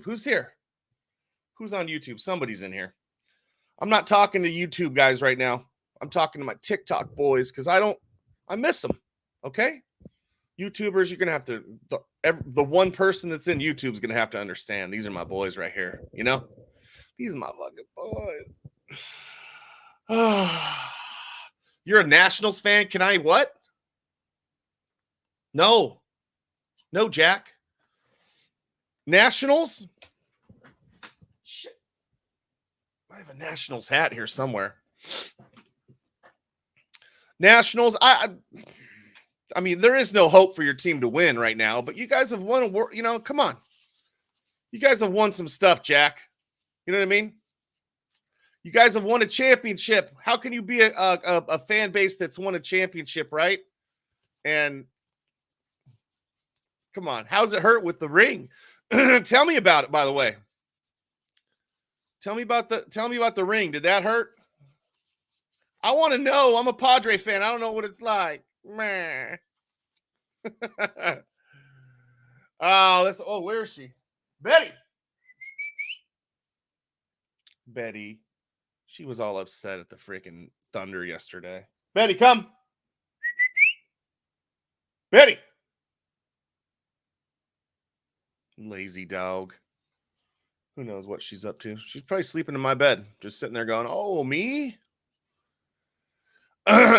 YouTube? Who's here? Who's on YouTube? Somebody's in here. I'm not talking to YouTube guys right now. I'm talking to my TikTok boys because I miss them. Okay? YouTubers, you're going to have to, the one person that's in YouTube is going to have to understand. These are my boys right here. You know? These are my fucking boys. You're a Nationals fan? Can I what? No, Jack. Nationals? Shit. I have a Nationals hat here somewhere. Nationals, I mean, there is no hope for your team to win right now, but you guys have won come on. You guys have won some stuff, Jack. You know what I mean? You guys have won a championship. How can you be a fan base that's won a championship, right? And come on, how's it hurt with the ring? Tell me about it, by the way. Tell me about the ring. Did that hurt? I want to know. I'm a Padre fan. I don't know what it's like. Meh. Where is she? Betty. She was all upset at the freaking Thunder yesterday. Betty, come. Betty. Lazy dog. Who knows what she's up to? She's probably sleeping in my bed, just sitting there going, "Oh, me."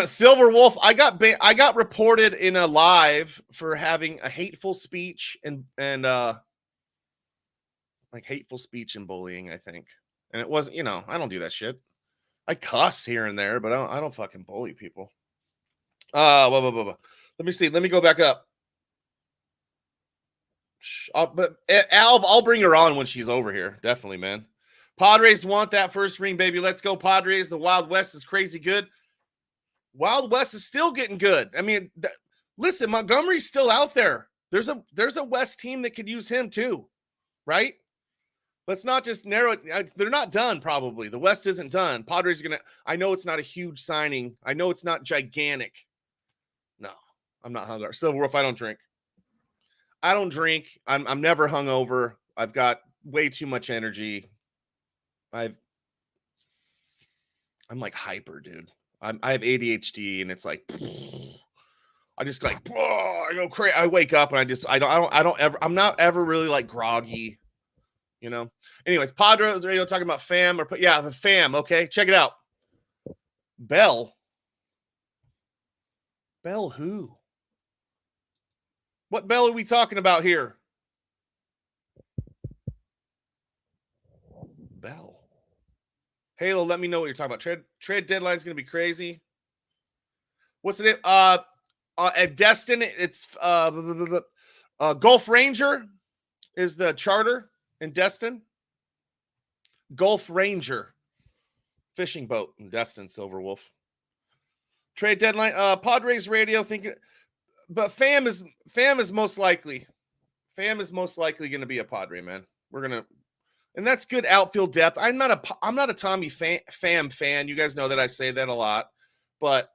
Silver Wolf, I got reported in a live for having a hateful speech and like hateful speech and bullying, I think. And it wasn't, I don't do that shit. I cuss here and there, but I don't fucking bully people. Let me see. Let me go back up. But Alv, I'll bring her on when she's over here. Definitely, man. Padres want that first ring, baby. Let's go, Padres. The Wild West is crazy good. Wild West is still getting good. I mean, listen, Montgomery's still out there. There's a West team that could use him too, right? Let's not just narrow it. They're not done, probably. The West isn't done. Padres are going to – I know it's not a huge signing. I know it's not gigantic. No, I'm not hungover. Silver Wolf, I don't drink. I'm never hungover. I've got way too much energy. I'm like hyper, dude. I have ADHD, and it's like I just like I go crazy. I wake up and I'm not ever really like groggy, Anyways, Padres radio talking about fam the fam. Okay, check it out. Bell who? What Bell are we talking about here? Bell. Halo, let me know what you're talking about. Trade deadline is going to be crazy. What's the name? At Destin, it's Gulf Ranger is the charter in Destin. Gulf Ranger fishing boat in Destin, Silver Wolf. Trade deadline. Padres radio thinking, but Fam is most likely. Fam is most likely going to be a Padre, man. And that's good outfield depth. I'm not a Tommy Pham fan. You guys know that I say that a lot, but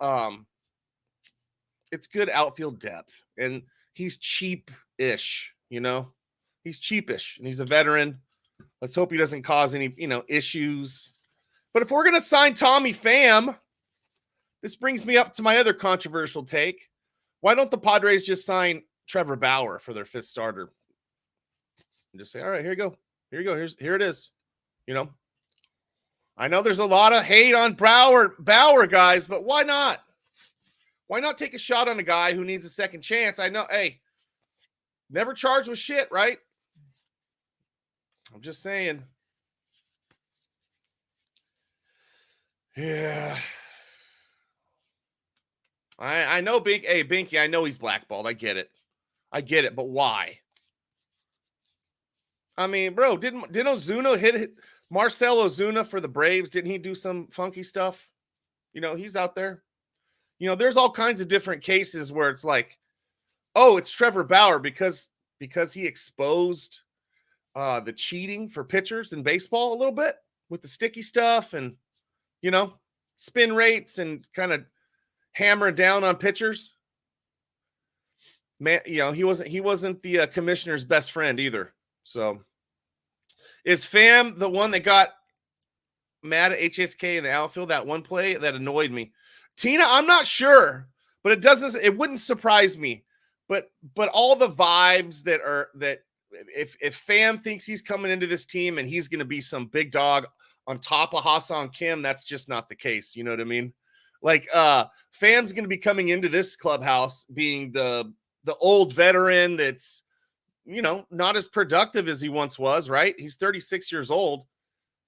it's good outfield depth, and he's cheap-ish. He's cheapish, and he's a veteran. Let's hope he doesn't cause any issues. But if we're gonna sign Tommy Pham, this brings me up to my other controversial take. Why don't the Padres just sign Trevor Bauer for their fifth starter and just say, "All right, here you go. Here you go. Here it is." I know there's a lot of hate on Bauer guys, but why not? Why not take a shot on a guy who needs a second chance? I know, hey, never charged with shit, right? I'm just saying. Yeah. I know Binky, I know he's blackballed. I get it, but why? I mean, bro, didn't Ozuna hit Marcell Ozuna for the Braves? Didn't he do some funky stuff? He's out there. There's all kinds of different cases where it's like, oh, it's Trevor Bauer because he exposed the cheating for pitchers in baseball a little bit with the sticky stuff and, spin rates and kind of hammer down on pitchers. Man, he wasn't the commissioner's best friend either. So Is Fam the one that got mad at HSK in the outfield that one play that annoyed me? Tina, I'm not sure, but it wouldn't surprise me. But all the vibes that if Fam thinks he's coming into this team and he's going to be some big dog on top of Hassan Kim, that's just not the case. You know what I mean? Like Fam's going to be coming into this clubhouse being the old veteran that's, you know, not as productive as he once was, right? He's 36 years old,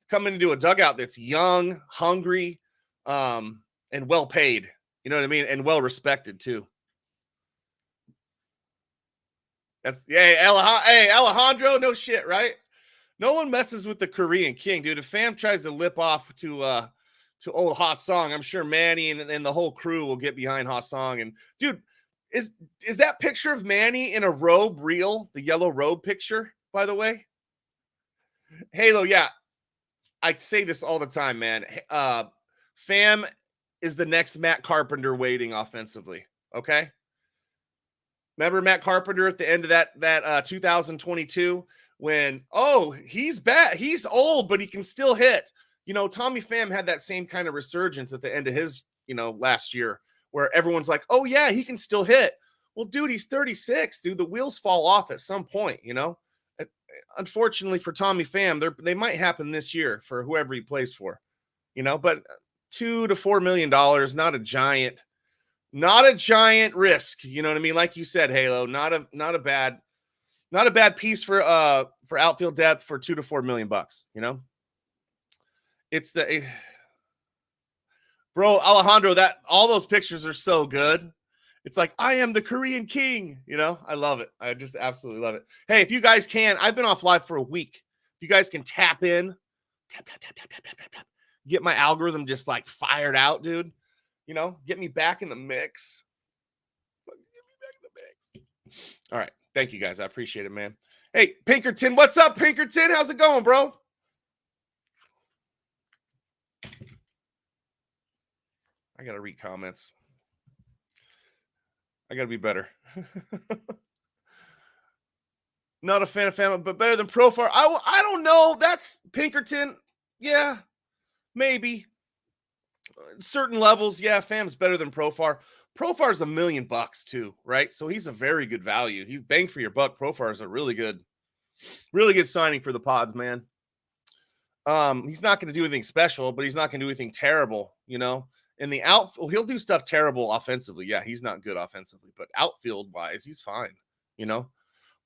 coming into a dugout that's young, hungry, and well paid. You know what I mean? And well respected too. That's hey Alejandro, no shit, right? No one messes with the Korean King, dude. If Fam tries to lip off to old Ha-Sung, I'm sure Manny and the whole crew will get behind Ha-Sung. And dude, is that picture of Manny in a robe real? The yellow robe picture, by the way? Halo, yeah. I say this all the time, man. Fam is the next Matt Carpenter waiting offensively. Okay. Remember Matt Carpenter at the end of that 2022 when, oh, he's bad. He's old, but he can still hit. You know, Tommy Pham had that same kind of resurgence at the end of his, you know, last year where everyone's like, oh, yeah, he can still hit. Well, dude, he's 36, dude. The wheels fall off at some point, you know. Unfortunately for Tommy Pham, they might happen this year for whoever he plays for, you know, but $2 to $4 million, not a giant risk. You know what I mean? Like you said, Halo, not a bad piece for outfield depth for $2 to $4 million, you know. It's bro, Alejandro, that all those pictures are so good. It's like, I am the Korean King, you know. I love it. I just absolutely love it. Hey, if you guys can, I've been off live for a week. If you guys can tap in, tap, get my algorithm just like fired out, dude. You know, get me back in the mix. All right. Thank you guys. I appreciate it, man. Hey, Pinkerton, what's up, Pinkerton? How's it going, bro? I got to read comments. I got to be better. Not a fan of Family, but better than Profar. I don't know. That's Pinkerton. Yeah, maybe. Certain levels, yeah, Fam's better than Profar. Profar's $1 million too, right? So he's a very good value. He's bang for your buck. Profar is a really good signing for the Pods, man. He's not going to do anything special, but he's not going to do anything terrible, you know. In the outfield, he'll do stuff terrible offensively. Yeah, he's not good offensively, but outfield wise, he's fine. You know,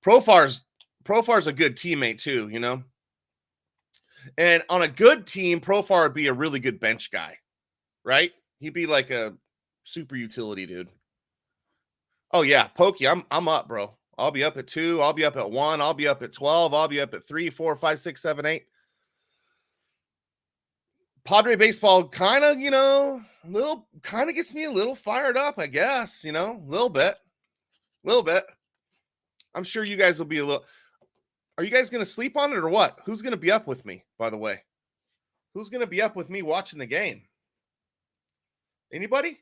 Profar's a good teammate too. You know, and on a good team, Profar would be a really good bench guy, right? He'd be like a super utility dude. Oh yeah, Pokey, I'm up, bro. I'll be up at 2. I'll be up at 1. I'll be up at 12. I'll be up at 3, 4, 5, 6, 7, 8. Padre baseball kind of, you know, kind of gets me a little fired up, I guess, you know, a little bit. I'm sure you guys will be a little. Are you guys going to sleep on it or what? Who's going to be up with me, by the way? Who's going to be up with me watching the game? Anybody?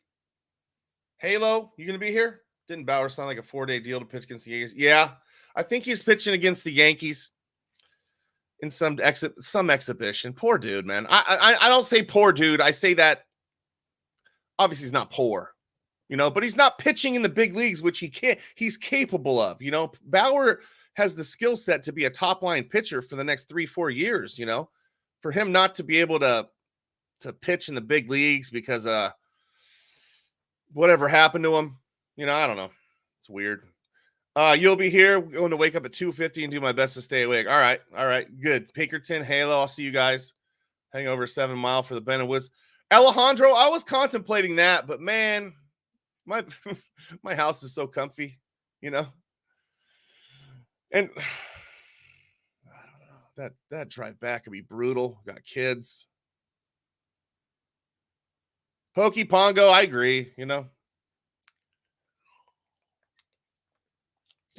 Halo, you going to be here? Didn't Bauer sound like a 4-day deal to pitch against the Yankees? Yeah, I think he's pitching against the Yankees in some exhibition. Poor dude, man. I don't say poor dude. I say that obviously he's not poor, you know, but he's not pitching in the big leagues, which he's capable of. You know, Bauer has the skill set to be a top line pitcher for the next 3-4 years, you know, for him not to be able to pitch in the big leagues because whatever happened to him, you know, I don't know. It's weird. You'll be here. We're going to wake up at 2:50 and do my best to stay awake. All right. Good. Pinkerton, Halo, I'll see you guys. Hangover 7 Mile for the Ben and Woods. Alejandro, I was contemplating that, but man, my house is so comfy, you know. And I don't know. That drive back could be brutal. Got kids. Pokey Pongo, I agree, you know.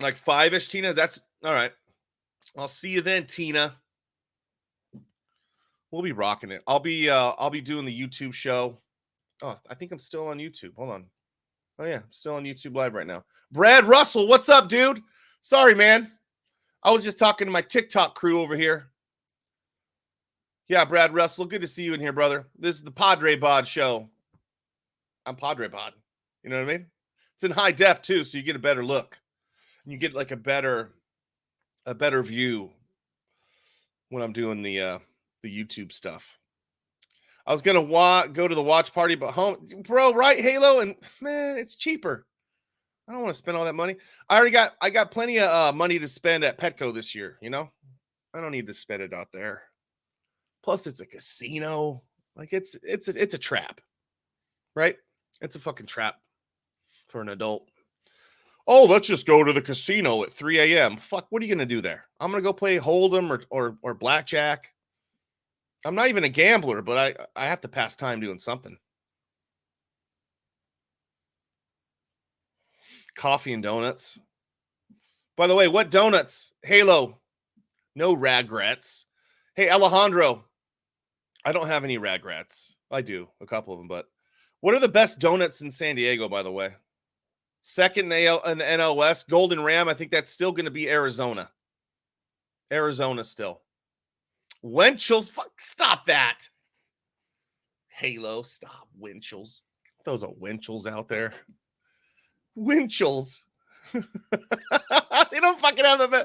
Like 5-ish, Tina. That's all right. I'll see you then, Tina. We'll be rocking it. I'll be doing the YouTube show. Oh, I think I'm still on YouTube. Hold on. Oh yeah, I'm still on YouTube Live right now. Brad Russell, what's up, dude? Sorry, man. I was just talking to my TikTok crew over here. Yeah, Brad Russell, good to see you in here, brother. This is the Padre Bod show. I'm Padre Bod. You know what I mean? It's in high def too, so you get a better look. And you get like a better view when I'm doing the YouTube stuff. I was gonna go to the watch party, but home, bro, right? Halo, and man, it's cheaper. I don't want to spend all that money. I got plenty of money to spend at Petco this year. You know, I don't need to spend it out there. Plus, it's a casino. Like it's a trap, right? It's a fucking trap for an adult. Oh, let's just go to the casino at 3 a.m. Fuck, what are you gonna do there? I'm gonna go play Hold'em or blackjack. I'm not even a gambler, but I have to pass time doing something. Coffee and donuts. By the way, what donuts? Halo. No regrets. Hey, Alejandro. I don't have any regrets. I do, a couple of them, but what are the best donuts in San Diego, by the way? Second in the NL West, Golden Ram. I think that's still going to be Arizona. Arizona still. Winchell's. Fuck, stop that. Halo, stop. Winchell's. Those are Winchell's out there. Winchell's. They don't fucking have them.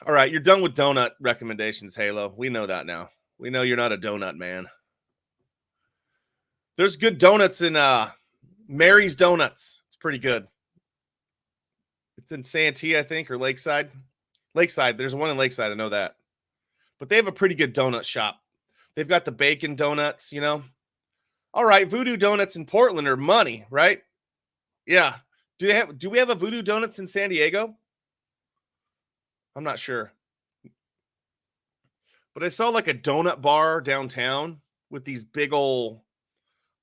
All right, you're done with donut recommendations, Halo. We know that now. We know you're not a donut man. There's good donuts in Mary's Donuts. It's pretty good. It's in Santee, I think, or Lakeside. Lakeside. There's one in Lakeside. I know that. But they have a pretty good donut shop. They've got the bacon donuts, you know. All right, Voodoo Donuts in Portland are money, right? Yeah. Do we have a Voodoo Donuts in San Diego? I'm not sure. But I saw like a donut bar downtown with these big old,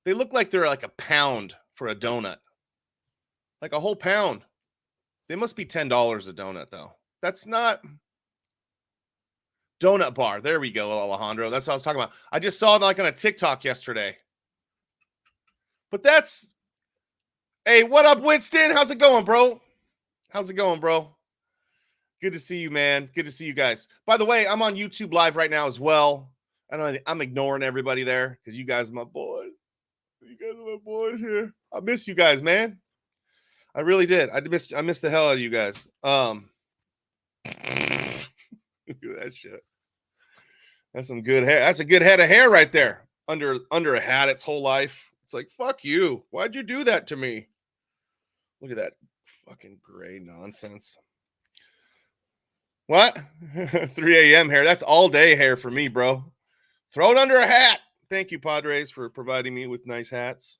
they look like they're like a pound for a donut. Like a whole pound. They must be $10 a donut though. That's not donut bar. There we go, Alejandro. That's what I was talking about. I just saw it like on a TikTok yesterday. But that's, hey, what up, Winston? How's it going, bro? How's it going, bro? Good to see you, man. Good to see you guys. By the way, I'm on YouTube Live right now as well. I'm ignoring everybody there because you guys are my boys. You guys are my boys here. I miss you guys, man. I really did. I missed the hell out of you guys. Look at that shit. That's some good hair. That's a good head of hair right there. Under a hat its whole life. It's like, fuck you. Why'd you do that to me? Look at that fucking gray nonsense. What? 3 a.m. hair. That's all day hair for me, bro. Throw it under a hat. Thank you, Padres, for providing me with nice hats.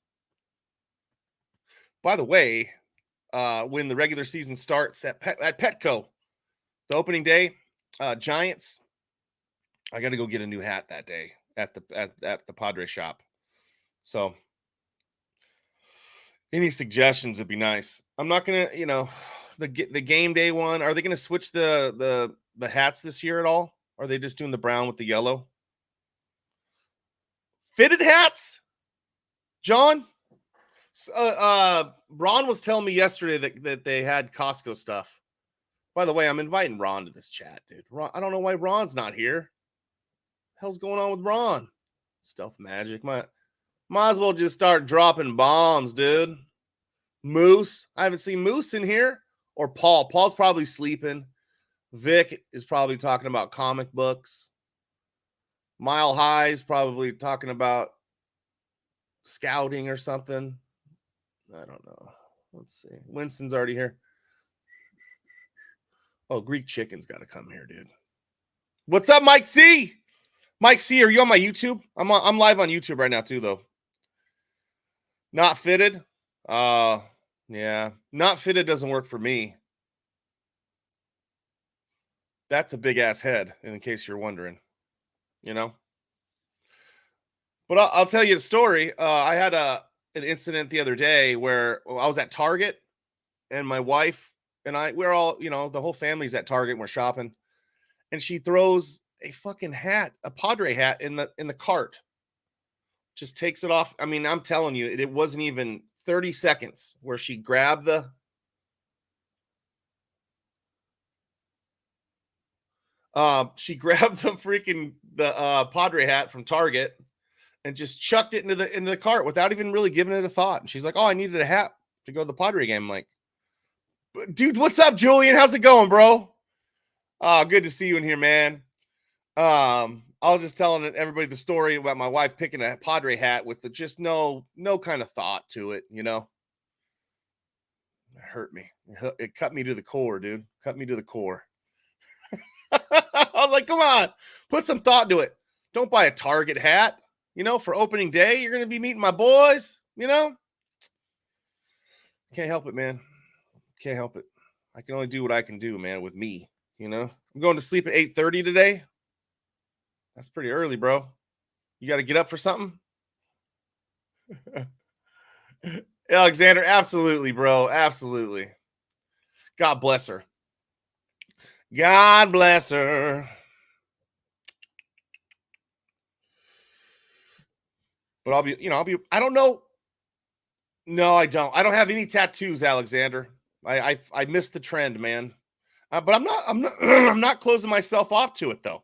By the way, when the regular season starts at Petco, the opening day, Giants, I got to go get a new hat that day at the Padres shop. So any suggestions would be nice. I'm not going to, the game day one, are they going to switch the hats this year at all? Or are they just doing the brown with the yellow? Fitted hats? John? Ron was telling me yesterday that they had Costco stuff. By the way, I'm inviting Ron to this chat, dude. Ron, I don't know why Ron's not here. What the hell's going on with Ron? Stealth magic. Might as well just start dropping bombs, dude. Moose. I haven't seen Moose in here. Or Paul. Paul's probably sleeping. Vic is probably talking about comic books. Mile High's probably talking about scouting or something. I don't know. Let's see. Winston's already here. Oh, Greek Chicken's got to come here, dude. What's up, Mike C? Mike C, are you on my YouTube? I'm live on YouTube right now too, though. Not fitted? Yeah. Not fitted doesn't work for me. That's a big ass head, in case you're wondering. But I'll tell you the story. I had an incident the other day where I was at Target and my wife and we're all, the whole family's at Target and we're shopping. And she throws a fucking hat, a Padre hat in the cart. Just takes it off. I mean, I'm telling you, it wasn't even 30 seconds where she grabbed She grabbed the Padre hat from Target and just chucked it into the cart without even really giving it a thought. And she's like, "Oh, I needed a hat to go to the Padre game." I'm like, "Dude, what's up, Julian? How's it going, bro? Good to see you in here, man." I was just telling everybody the story about my wife picking a Padre hat with just no kind of thought to it, you know. It hurt me. It cut me to the core, dude. Cut me to the core. I was like, come on, put some thought to it. Don't buy a Target hat, you know, for opening day. You're going to be meeting my boys, you know. Can't help it, man. Can't help it. I can only do what I can do, man, with me, you know. I'm going to sleep at 8:30 today. That's pretty early, bro. You got to get up for something? Alexander, absolutely, bro. Absolutely. God bless her. God bless her. But I don't know. No, I don't. I don't have any tattoos, Alexander. I missed the trend, man. But I'm not I'm not closing myself off to it though.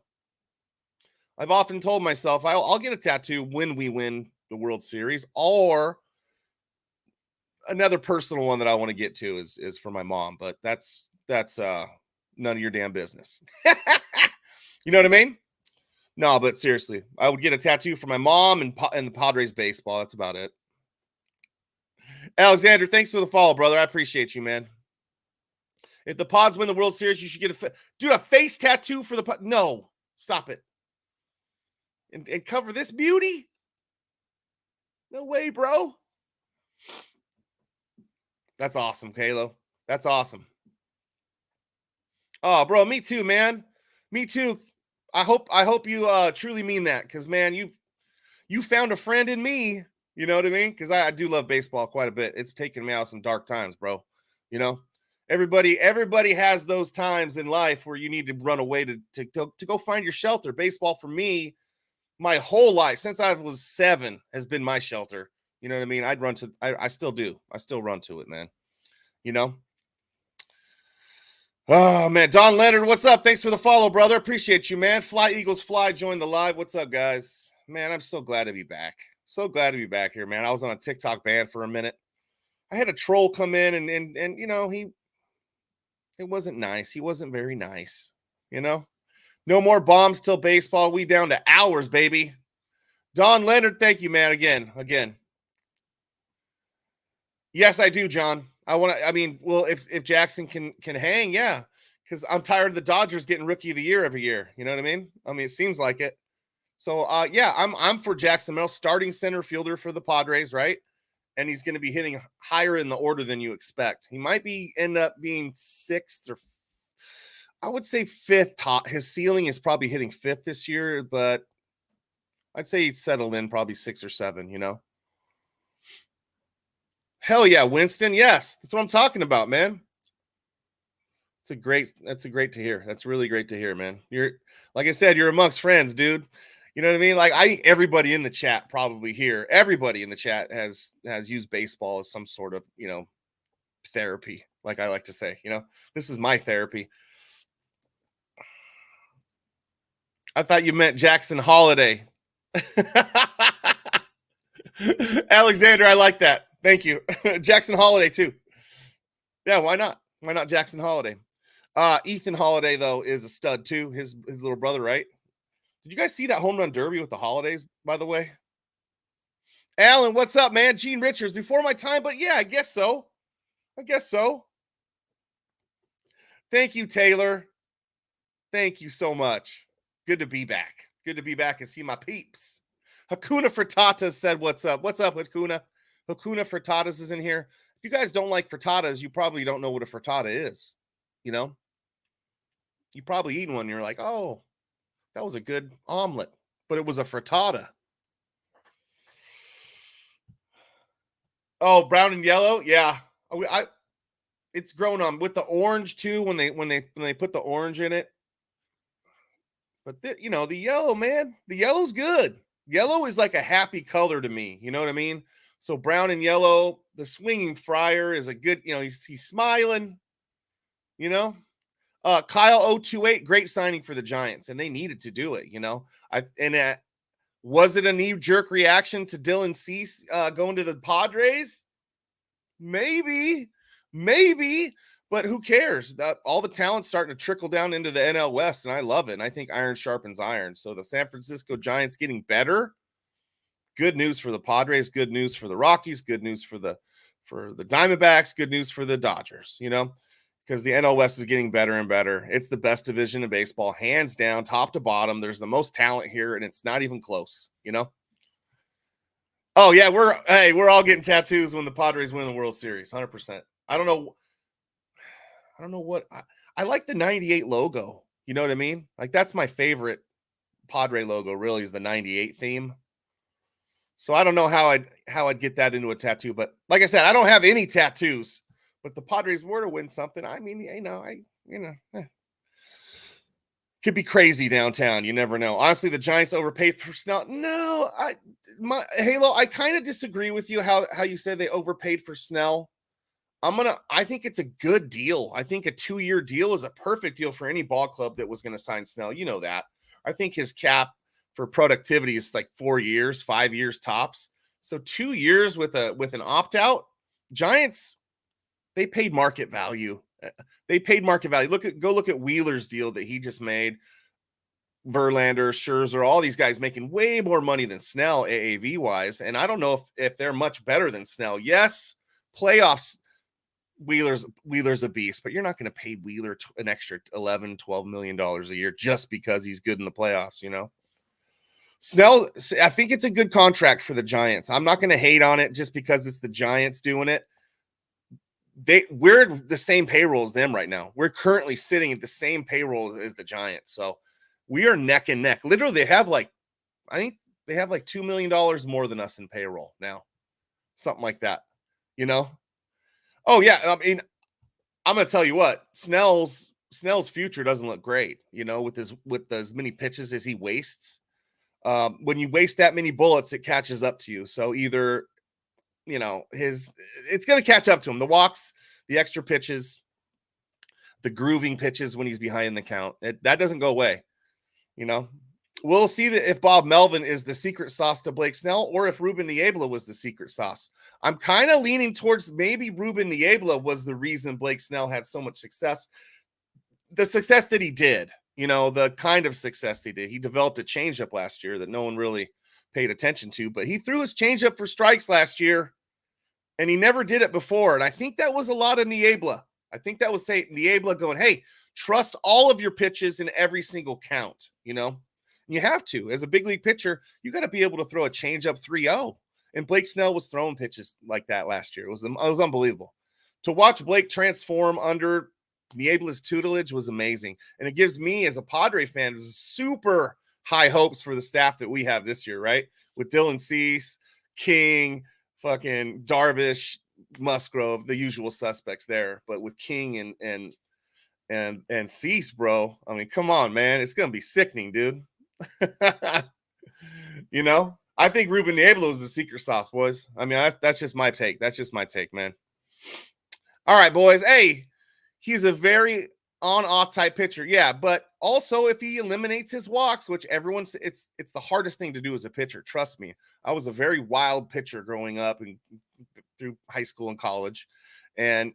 I've often told myself I'll get a tattoo when we win the World Series, or another personal one that I want to get to is for my mom, but that's none of your damn business. You know what I mean? No, but seriously, I would get a tattoo for my mom and the Padres baseball. That's about it. Alexander, thanks for the follow, brother. I appreciate you, man. If the Pods win the World Series, you should get a face tattoo for the No, stop it. And cover this beauty? No way, bro. That's awesome, Kalo. That's awesome. Oh, bro, me too, man. Me too. I hope you truly mean that, because man, you found a friend in me. You know what I mean? Because I do love baseball quite a bit. It's taken me out some dark times, bro. You know, everybody has those times in life where you need to run away to go find your shelter. Baseball for me, my whole life since I was 7 has been my shelter. You know what I mean? I'd run to. I still do. I still run to it, man. You know. Oh man, Don Leonard, what's up? Thanks for the follow, brother. Appreciate you, man. Fly Eagles Fly joined the live. What's up, guys? Man, I'm so glad to be back. So glad to be back here, man. I was on a TikTok ban for a minute. I had a troll come in and you know, it wasn't nice. He wasn't very nice, you know. No more bombs till baseball. We down to hours, baby. Don Leonard, thank you, man. Again. Yes, I do, John. Well, if Jackson can hang, yeah. Because I'm tired of the Dodgers getting rookie of the year every year. You know what I mean? I mean, it seems like it. So yeah, I'm for Jackson Merrill, starting center fielder for the Padres, right? And he's going to be hitting higher in the order than you expect. He might end up being 6th, or I would say 5th top. His ceiling is probably hitting 5th this year, but I'd say he'd settled in probably 6 or 7, you know. Hell yeah, Winston. Yes, that's what I'm talking about, man. That's great to hear. That's really great to hear, man. You're, like I said, you're amongst friends, dude. You know what I mean? Like everybody in the chat probably here, everybody in the chat has used baseball as some sort of, you know, therapy. Like I like to say, you know, this is my therapy. I thought you meant Jackson Holiday. Alexander, I like that. Thank you. Jackson Holiday too. Yeah, why not? Why not Jackson Holiday? Ethan Holiday, though, is a stud too. His little brother, right? Did you guys see that home run derby with the Holidays, by the way? Alan, what's up, man? Gene Richards, before my time, but yeah, I guess so. Thank you, Taylor. Thank you so much. Good to be back. Good to be back and see my peeps. Hakuna Frittatas said, what's up? What's up, Hakuna? Hakuna Frittatas is in here. If you guys don't like frittatas, you probably don't know what a frittata is. You know? You probably eaten one and you're like, oh, that was a good omelet. But it was a frittata. Oh, brown and yellow? Yeah. It's grown on with the orange too when they put the orange in it. But you know, the yellow, man, the yellow's good. Yellow is like a happy color to me. You know what I mean? So brown and yellow, the swinging friar is a good, you know, he's smiling, you know. Kyle 028, great signing for the Giants, and they needed to do it, you know. Was it a knee-jerk reaction to Dylan Cease going to the Padres? Maybe, but who cares? All the talent's starting to trickle down into the NL West, and I love it. And I think iron sharpens iron. So the San Francisco Giants getting better. Good news for the Padres. Good news for the Rockies. Good news for the Diamondbacks. Good news for the Dodgers. You know, because the NL West is getting better and better. It's the best division in baseball, hands down, top to bottom. There's the most talent here, and it's not even close. You know. Oh yeah, we're all getting tattoos when the Padres win the World Series, 100%. I don't know what I like the 98 logo. You know what I mean? Like that's my favorite Padre logo. Really, is the 98 theme. So I don't know how I'd get that into a tattoo, but like I said, I don't have any tattoos. But the Padres were to win something. I mean, could be crazy downtown. You never know. Honestly, the Giants overpaid for Snell. No, Halo, I kind of disagree with you how you said they overpaid for Snell. I think it's a good deal. I think a 2-year deal is a perfect deal for any ball club that was going to sign Snell. You know that. I think his cap for productivity is like 4 years, 5 years tops. So 2 years with an opt-out. Giants, they paid market value. Go look at Wheeler's deal that he just made. Verlander, Scherzer, all these guys making way more money than Snell AAV wise. And I don't know if they're much better than Snell. Yes, playoffs, Wheeler's a beast, but you're not going to pay Wheeler an extra $11-12 million a year just because he's good in the playoffs, you know. Snell, I think it's a good contract for the Giants. I'm not going to hate on it just because it's the Giants doing it. We're the same payroll as them right now. We're currently sitting at the same payroll as the Giants. So we are neck and neck. Literally, I think they have like $2 million more than us in payroll now. Something like that, you know? Oh, yeah. I mean, I'm going to tell you what, Snell's future doesn't look great, you know, with as many pitches as he wastes. When you waste that many bullets, it catches up to you. So either, you know, it's going to catch up to him. The walks, the extra pitches, the grooving pitches when he's behind the count. That doesn't go away. You know, we'll see that if Bob Melvin is the secret sauce to Blake Snell or if Ruben Niebla was the secret sauce. I'm kind of leaning towards maybe Ruben Niebla was the reason Blake Snell had so much success. The success that he did, you know, the kind of success he did. He developed a changeup last year that no one really paid attention to, but he threw his changeup for strikes last year, and he never did it before. And I think that was a lot of Niebla. I think that was Niebla going, hey, trust all of your pitches in every single count, you know? You have to. As a big league pitcher, you got to be able to throw a changeup 3-0. And Blake Snell was throwing pitches like that last year. It was unbelievable. To watch Blake transform under Niebla's tutelage was amazing. And it gives me, as a Padre fan, super high hopes for the staff that we have this year, right? With Dylan Cease, King, fucking Darvish, Musgrove, the usual suspects there. But with King and Cease, bro, I mean, come on, man. It's going to be sickening, dude. You know? I think Ruben Niebla was the secret sauce, boys. I mean, that's just my take. That's just my take, man. All right, boys. Hey, he's a very on-off type pitcher. Yeah, but also if he eliminates his walks, which it's the hardest thing to do as a pitcher. Trust me. I was a very wild pitcher growing up and through high school and college. And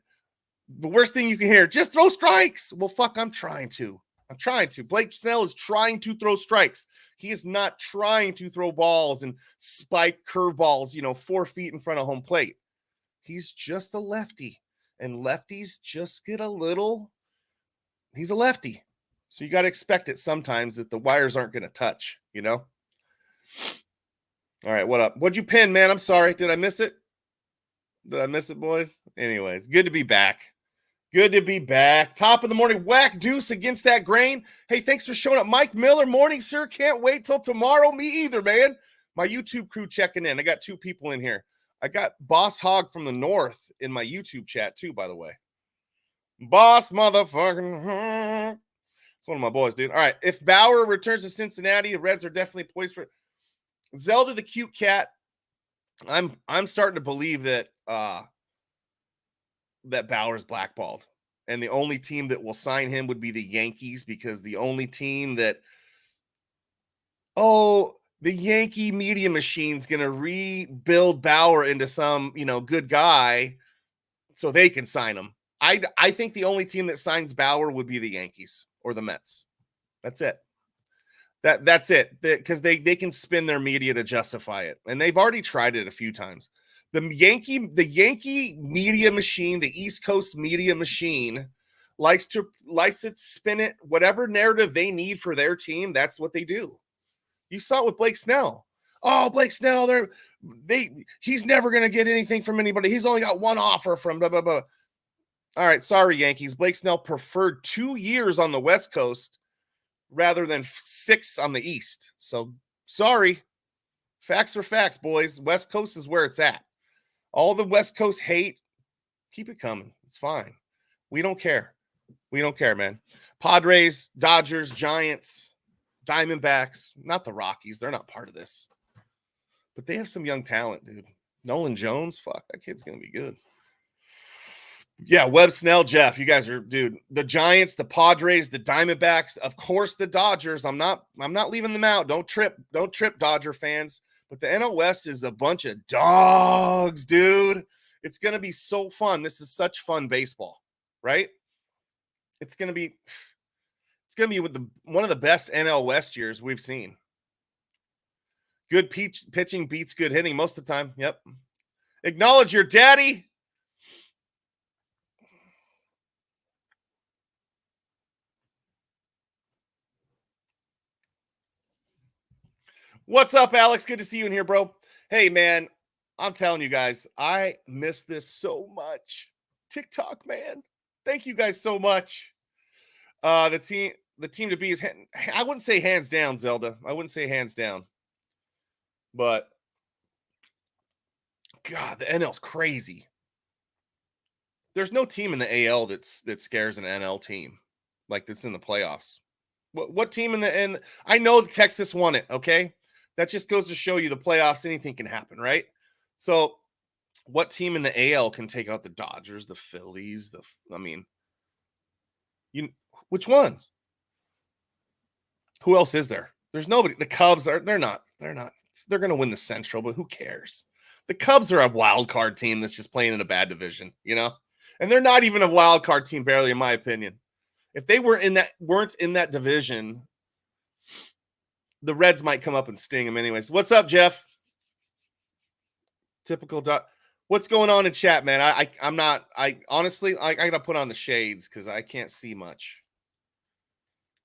the worst thing you can hear, just throw strikes. Well, fuck, I'm trying to. Blake Snell is trying to throw strikes. He is not trying to throw balls and spike curveballs, 4 feet in front of home plate. He's just a lefty. And lefties just get he's a lefty. So you got to expect it sometimes that the wires aren't going to touch, All right, what up? What'd you pin, man? I'm sorry. Did I miss it? Boys? Anyways, good to be back. Top of the morning, whack deuce against that grain. Hey, thanks for showing up. Mike Miller, morning, sir. Can't wait till tomorrow. Me either, man. My YouTube crew checking in. I got 2 people in here. I got Boss Hog from the North in my YouTube chat too, by the way. Boss motherfucking. It's one of my boys, dude. All right. If Bauer returns to Cincinnati, the Reds are definitely poised for it. Zelda the cute cat. I'm starting to believe that that Bauer's blackballed. And the only team that will sign him would be the Yankees, because the only team that, the Yankee media machine's going to rebuild Bauer into some, good guy so they can sign him. I think the only team that signs Bauer would be the Yankees or the Mets. That's it. That's it. Because they can spin their media to justify it. And they've already tried it a few times. The Yankee media machine, the East Coast media machine, likes to spin it whatever narrative they need for their team. That's what they do. You saw it with Blake Snell. Oh, Blake Snell, he's never going to get anything from anybody. He's only got one offer from blah, blah, blah. All right, sorry, Yankees. Blake Snell preferred 2 years on the West Coast rather than 6 on the East. So, sorry. Facts are facts, boys. West Coast is where it's at. All the West Coast hate, keep it coming. It's fine. We don't care. We don't care, man. Padres, Dodgers, Giants, Diamondbacks, not the Rockies. They're not part of this. But they have some young talent, dude. Nolan Jones, fuck, that kid's going to be good. Yeah, Webb, Snell, Jeff, you guys are, dude. The Giants, the Padres, the Diamondbacks, of course the Dodgers. I'm not leaving them out. Don't trip Dodger fans. But the NL West is a bunch of dogs, dude. It's going to be so fun. This is such fun baseball, right? It's going to be with one of the best NL West years we've seen. Good pitching beats good hitting most of the time. Yep. Acknowledge your daddy. What's up, Alex? Good to see you in here, bro. Hey, man, I'm telling you guys, I miss this so much. TikTok, man. Thank you guys so much. The team to be is, I wouldn't say hands down, Zelda. I wouldn't say hands down. But, God, the NL's crazy. There's no team in the AL that scares an NL team like that's in the playoffs. What team in the end? I know Texas won it, okay? That just goes to show you the playoffs, anything can happen, right? So what team in the AL can take out the Dodgers, the Phillies, which ones? Who else is there? There's nobody. The Cubs they're not. They're going to win the Central, but who cares? The Cubs are a wild card team that's just playing in a bad division, And they're not even a wild card team, barely, in my opinion. If they weren't in that division, the Reds might come up and sting them anyways. What's up, Jeff? Typical. What's going on in chat, man? I honestly got to put on the shades because I can't see much.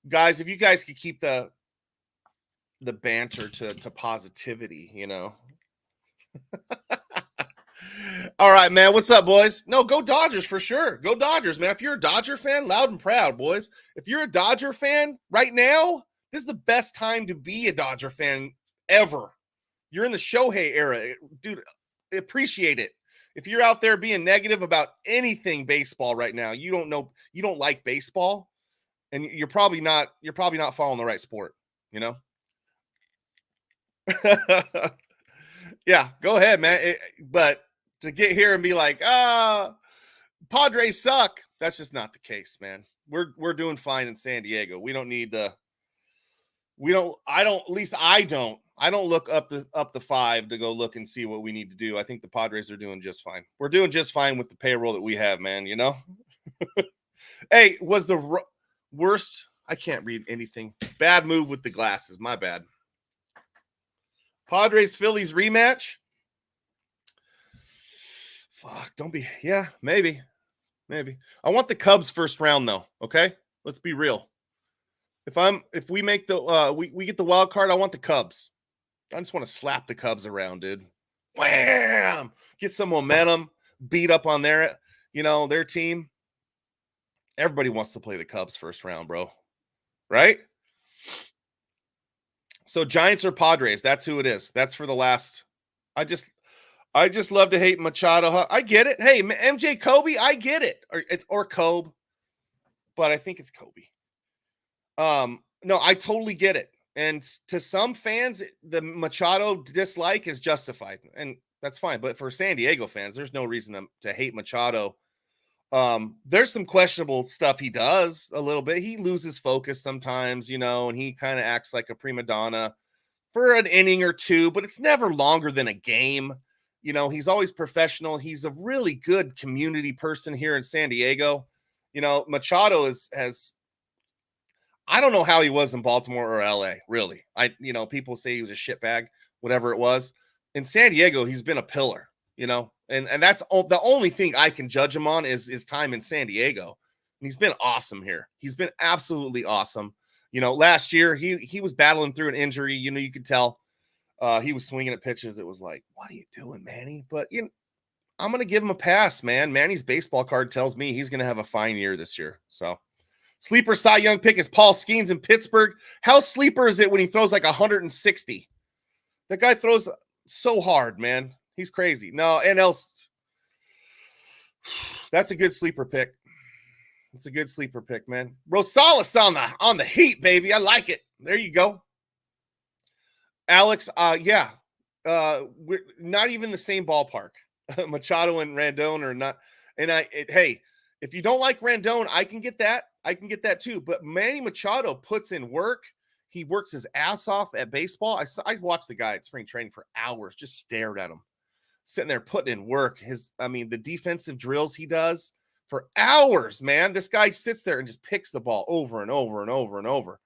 Guys, if you guys could keep the banter to positivity, All right, man. What's up, boys? No, go Dodgers for sure. Go Dodgers, man. If you're a Dodger fan, loud and proud, boys. If you're a Dodger fan right now, this is the best time to be a Dodger fan ever. You're in the Shohei era. Dude, appreciate it. If you're out there being negative about anything baseball right now, you don't like baseball, and you're probably not following the right sport, Yeah, go ahead, man. But to get here and be like, Padres suck. That's just not the case, man. We're doing fine in San Diego. We don't need to. I don't look up the 5 to go look and see what we need to do. I think the Padres are doing just fine. We're doing just fine with the payroll that we have, man. Hey, was the worst? I can't read anything. Bad move with the glasses. My bad. Padres Phillies rematch. Fuck, don't be. Yeah, maybe. I want the Cubs first round though. Okay, let's be real. If we make the we get the wild card, I want the Cubs. I just want to slap the Cubs around, dude. Wham! Get some momentum. Beat up on their team. Everybody wants to play the Cubs first round, bro. Right? So Giants or Padres, that's who it is. That's for the last. I just love to hate Machado. I get it. Hey, MJ Kobe, I get it. Or Kobe, but I think it's Kobe. No, I totally get it. And to some fans, the Machado dislike is justified, and that's fine. But for San Diego fans, there's no reason to hate Machado There's some questionable stuff he does a little bit. He loses focus sometimes, and he kind of acts like a prima donna for an inning or two, but it's never longer than a game. He's always professional. He's a really good community person here in San Diego. Machado has I don't know how he was in Baltimore or LA, really. People say he was a shitbag, whatever it was. In San Diego, he's been a pillar, and that's the only thing I can judge him on is time in San Diego. And he's been awesome here. He's been absolutely awesome. Last year he was battling through an injury. You could tell he was swinging at pitches. It was like, what are you doing, Manny? But I'm going to give him a pass, man. Manny's baseball card tells me he's going to have a fine year this year. So sleeper Cy Young pick is Paul Skeens in Pittsburgh. How sleeper is it when he throws like 160? That guy throws so hard, man. He's crazy. No, and else. That's a good sleeper pick. It's a good sleeper pick, man. Rosales on the heat, baby. I like it. There you go. Alex, yeah. We're not even the same ballpark. Machado and Rendon are not. And hey, if you don't like Rendon, I can get that. I can get that too. But Manny Machado puts in work. He works his ass off at baseball. I watched the guy at spring training for hours, just stared at him, sitting there putting in work. The defensive drills he does for hours, man. This guy sits there and just picks the ball over and over and over and over.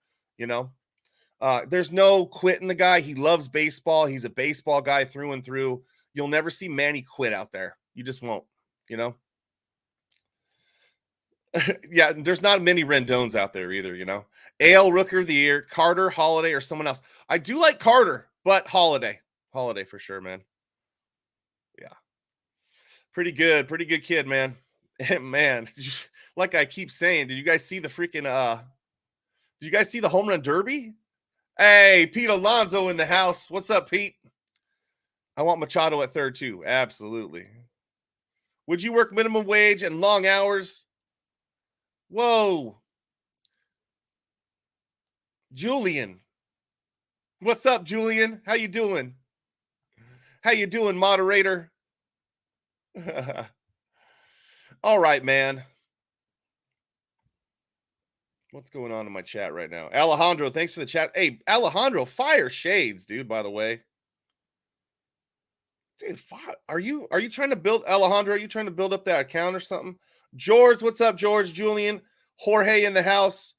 There's no quitting the guy. He loves baseball. He's a baseball guy through and through. You'll never see Manny quit out there. You just won't, Yeah, there's not many Rendons out there either, AL Rooker of the Year, Carter, Holiday, or someone else. I do like Carter, but Holiday for sure, man. Yeah. Pretty good kid, man. Man, like I keep saying, did you guys see the freaking did you guys see the home run derby? Hey, Pete Alonso in the house. What's up, Pete? I want Machado at third too. Absolutely. Would you work minimum wage and long hours? Whoa. Julian. What's up, Julian? How you doing? How you doing, moderator? All right, man. What's going on in my chat right now? Alejandro, thanks for the chat. Hey, Alejandro, fire shades, dude, by the way. Dude, are you trying to build, Alejandro, are you trying to build up that account or something? George, what's up, George? Julian, Jorge in the house,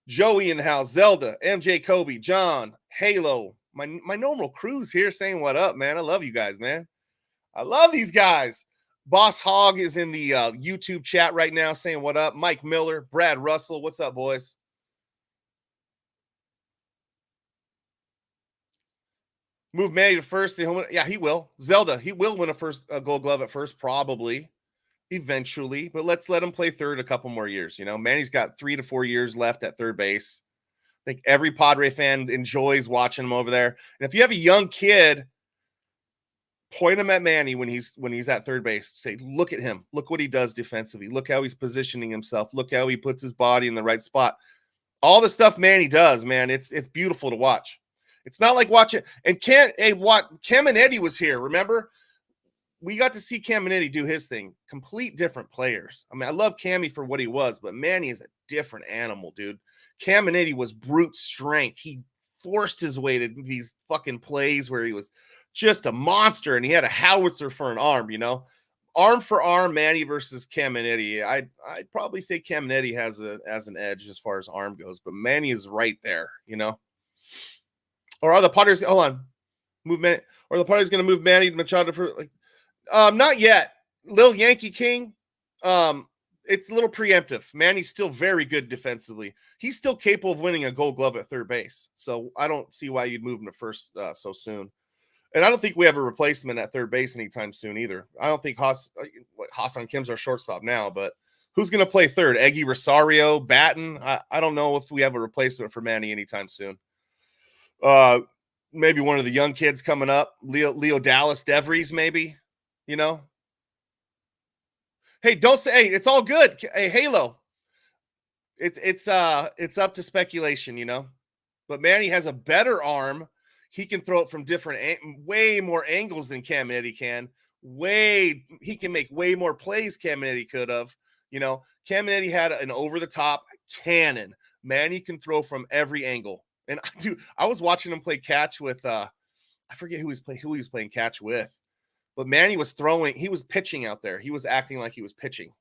Joey in the house, Zelda, MJ, Kobe, John, Halo, my normal crew's here saying what up, man. I love you guys, man. I love these guys. Boss Hog is in the YouTube chat right now saying what up. Mike Miller, Brad Russell, what's up, boys? Move Manny to first. Yeah, he will. Zelda, he will win a Gold Glove at first, probably, eventually. But let's let him play third a couple more years. Manny's got 3 to 4 years left at third base. I think every Padre fan enjoys watching him over there. And if you have a young kid, point him at Manny when he's at third base. Say, look at him. Look what he does defensively. Look how he's positioning himself. Look how he puts his body in the right spot. All the stuff Manny does, man, it's beautiful to watch. It's not like watching. And Caminetti was here, remember? We got to see Caminetti do his thing. Complete different players. I love Cammy for what he was, but Manny is a different animal, dude. Caminetti was brute strength. He forced his way to these fucking plays where he was just a monster, and he had a howitzer for an arm, Arm for arm, Manny versus Caminetti. I'd probably say Caminetti has an edge as far as arm goes, but Manny is right there, Or are the Padres, hold on, movement, or the Padres going to move Manny to Machado for not yet. Lil Yankee King, it's a little preemptive. Manny's still very good defensively. He's still capable of winning a Gold Glove at third base. So I don't see why you'd move him to first so soon. And I don't think we have a replacement at third base anytime soon either. I don't think Hassan Kim's our shortstop now, but who's going to play third? Eggy Rosario, Batten? I don't know if we have a replacement for Manny anytime soon. Maybe one of the young kids coming up, Leo Dallas Devries, maybe, Hey, don't say, hey, it's all good. Hey, Halo. It's up to speculation, but Manny has a better arm. He can throw it from way more angles than Caminetti can. He can make way more plays Caminetti could have. You know, Caminiti had an over-the-top cannon. Man, he can throw from every angle. And I was watching him play catch with I forget who he was playing catch with. But man, he was pitching out there. He was acting like he was pitching.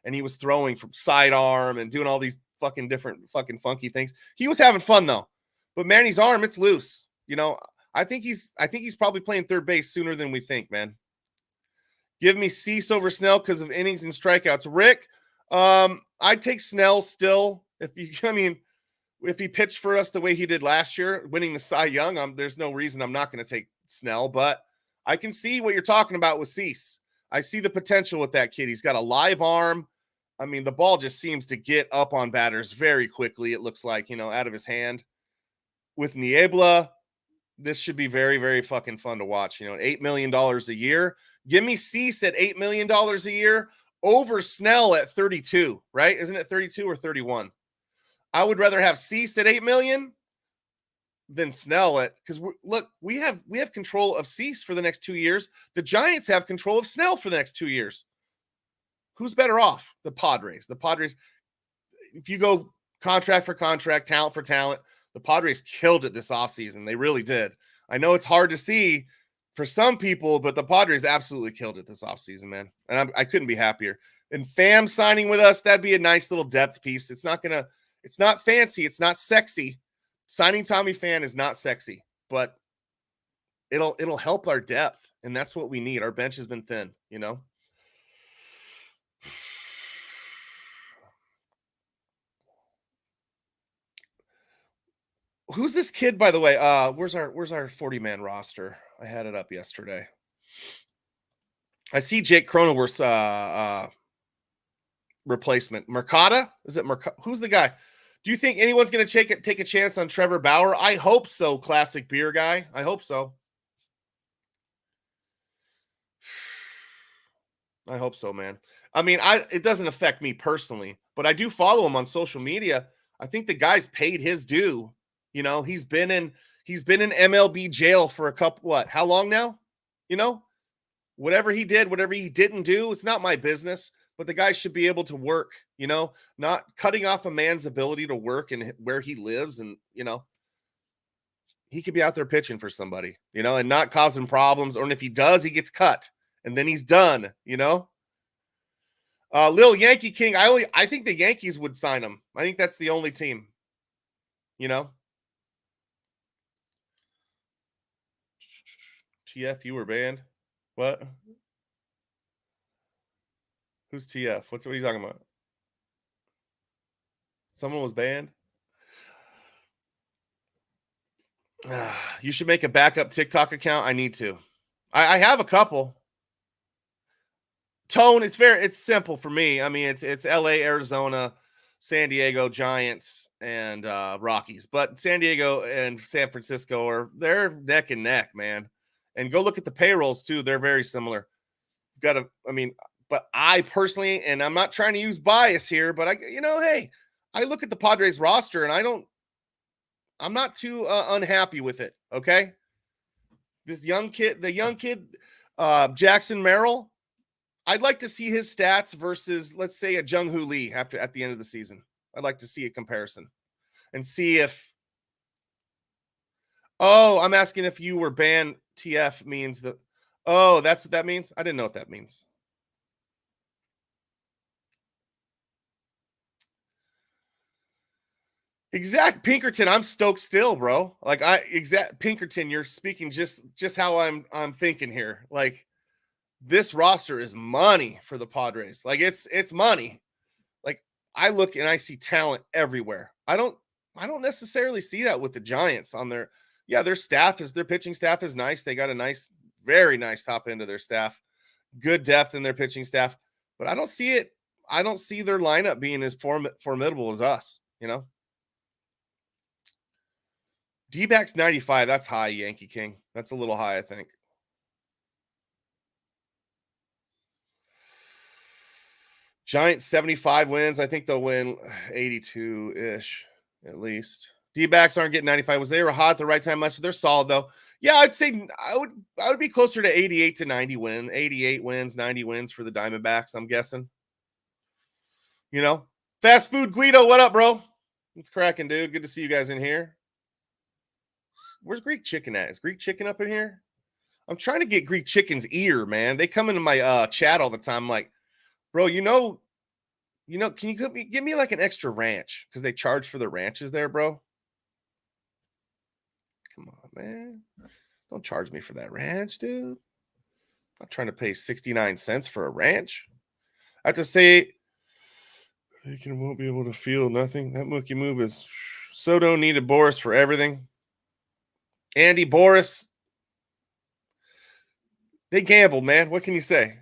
And he was throwing from sidearm and doing all these fucking different fucking funky things. He was having fun though. But Manny's arm, it's loose. You know, I think he's probably playing third base sooner than we think, man. Give me Cease over Snell because of innings and strikeouts. Rick, I'd take Snell still. If he pitched for us the way he did last year, winning the Cy Young, there's no reason I'm not going to take Snell. But I can see what you're talking about with Cease. I see the potential with that kid. He's got a live arm. I mean, the ball just seems to get up on batters very quickly. It looks like, out of his hand. With Niebla, this should be very, very fucking fun to watch. $8 million a year. Give me Cease at $8 million a year over Snell at 32, right? Isn't it 32 or 31? I would rather have Cease at $8 million than Snell at, because look, we have control of Cease for the next 2 years. The Giants have control of Snell for the next 2 years. Who's better off? The Padres. The Padres, if you go contract for contract, talent for talent, the Padres killed it this offseason. They really did. I know it's hard to see for some people, but the Padres absolutely killed it this offseason, man. And I couldn't be happier. And Pham signing with us, that'd be a nice little depth piece. It's not fancy. It's not sexy. Signing Tommy Pham is not sexy, but it'll help our depth. And that's what we need. Our bench has been thin, Who's this kid, by the way? Where's our 40-man roster? I had it up yesterday. I see Jake Cronenworth's replacement. Mercado? Is it Mercado? Who's the guy? Do you think anyone's going to take a chance on Trevor Bauer? I hope so, classic beer guy. I hope so. I hope so, man. I mean, it doesn't affect me personally, but I do follow him on social media. I think the guy's paid his due. He's been in MLB jail for how long now? Whatever he did, whatever he didn't do, it's not my business, but the guy should be able to work, not cutting off a man's ability to work and where he lives. And, he could be out there pitching for somebody, and not causing problems. Or if he does, he gets cut and then he's done, Lil Yankee King. I think the Yankees would sign him. I think that's the only team, TF, you were banned. What? Who's TF? What are you talking about? Someone was banned? You should make a backup TikTok account. I need to. I have a couple. Tone, it's simple for me. I mean, it's LA, Arizona, San Diego Giants, and Rockies. But San Diego and San Francisco they're neck and neck, man. And go look at the payrolls too. They're very similar. But I personally, and I'm not trying to use bias here, but hey, I look at the Padres roster and I'm not too unhappy with it. Okay. The young kid, Jackson Merrill, I'd like to see his stats versus, let's say, a Jung-Hoo Lee at the end of the season. I'd like to see a comparison and see if, I'm asking if you were banned. TF means that. Oh, that's what that means? I didn't know what that means. Exact Pinkerton, I'm stoked still, bro. Like Pinkerton, you're speaking just how I'm thinking here. Like, this roster is money for the Padres. Like, it's money. Like, I look and I see talent everywhere. I don't necessarily see that with the Giants on their their pitching staff is nice. They got a nice, very nice top end of their staff, good depth in their pitching staff, but I don't see it. I don't see their lineup being as formidable as us, D-backs 95. That's high, Yankee King. That's a little high, I think. Giants 75 wins. I think they'll win 82-ish at least. D-backs aren't getting 95. Was they were hot at the right time last year? They're solid though. Yeah, I'd say I would be closer to 88 to 90 wins. 88 wins, 90 wins for the Diamondbacks, I'm guessing. You know, fast food Guido, what up, bro? It's cracking, dude. Good to see you guys in here. Where's Greek chicken at? Is Greek chicken up in here? I'm trying to get Greek chicken's ear, man. They come into my chat all the time. I'm like, bro, can you give me like an extra ranch? Because they charge for the ranches there, bro. Come on, man. Don't charge me for that ranch, dude. I'm not trying to pay 69 cents for a ranch. I have to say, Bacon won't be able to feel nothing. That Mookie move is Soto needed Boris for everything. Andy, Boris, they gambled, man. What can you say?